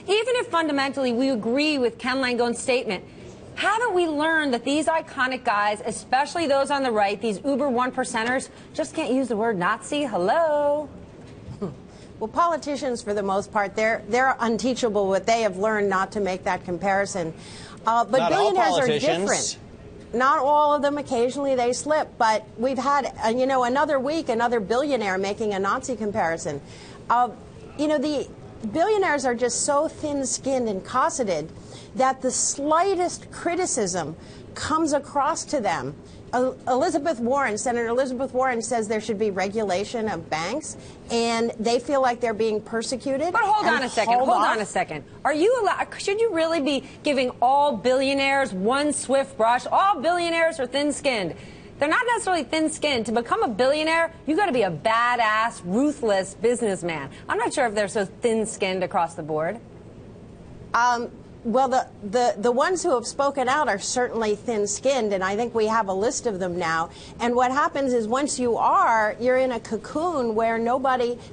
even if fundamentally we agree with Ken Langone's statement, haven't we learned that these iconic guys, especially those on the right, these uber one percenters, just can't use the word Nazi? Hello? Well, politicians, for the most part, they're unteachable, but they have learned not to make that comparison. But not billionaires are different. Not all of them. Occasionally they slip. But we've had, another week, another billionaire making a Nazi comparison. The billionaires are just so thin-skinned and cosseted that the slightest criticism comes across to them. Senator Elizabeth Warren says there should be regulation of banks, and they feel like they're being persecuted. But hold on a second. Are you should you really be giving all billionaires one swift brush? All billionaires are thin-skinned. They're not necessarily thin-skinned. To become a billionaire, you've got to be a badass, ruthless businessman. I'm not sure if they're so thin-skinned across the board. Well, the ones who have spoken out are certainly thin-skinned, and I think we have a list of them now. And what happens is once you're in a cocoon where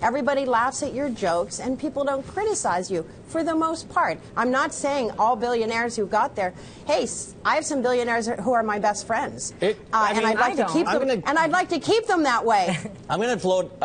everybody laughs at your jokes and people don't criticize you for the most part. I'm not saying all billionaires who got there. Hey, I have some billionaires who are my best friends, and I'd like to keep them. And I'd like to keep them that way. I'm going to float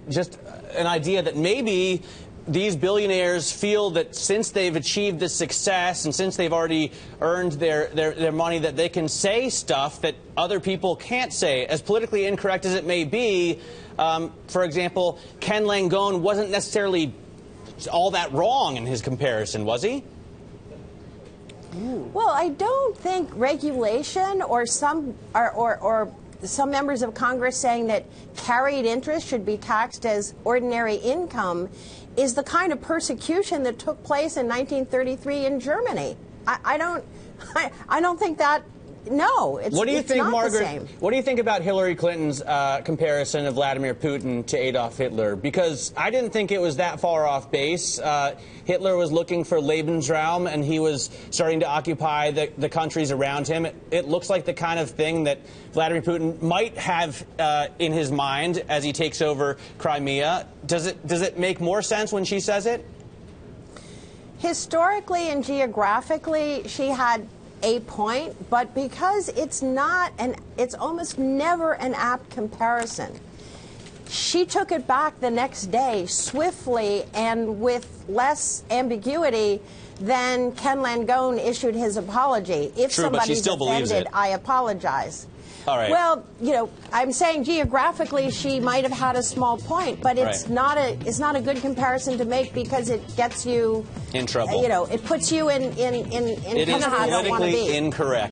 just an idea that maybe these billionaires feel that since they've achieved this success and since they've already earned their money, that they can say stuff that other people can't say. As politically incorrect as it may be, for example, Ken Langone wasn't necessarily all that wrong in his comparison, was he? Well, I don't think regulation or some members of Congress saying that carried interest should be taxed as ordinary income is the kind of persecution that took place in 1933 in Germany. I don't think that. No, it's, what do you it's think, not Margaret, the same. What do you think about Hillary Clinton's comparison of Vladimir Putin to Adolf Hitler? Because I didn't think it was that far off base. Hitler was looking for Lebensraum, and he was starting to occupy the countries around him. It looks like the kind of thing that Vladimir Putin might have in his mind as he takes over Crimea. Does it make more sense when she says it? Historically and geographically, she had a point, but because it's almost never an apt comparison. She took it back the next day swiftly and with less ambiguity than Ken Langone issued his apology. If somebody's offended, I apologize. All right. Well, I'm saying geographically she might have had a small point, but it's not a good comparison to make because it gets you in trouble. It puts you in it kind of how you don't want to be. It is politically incorrect.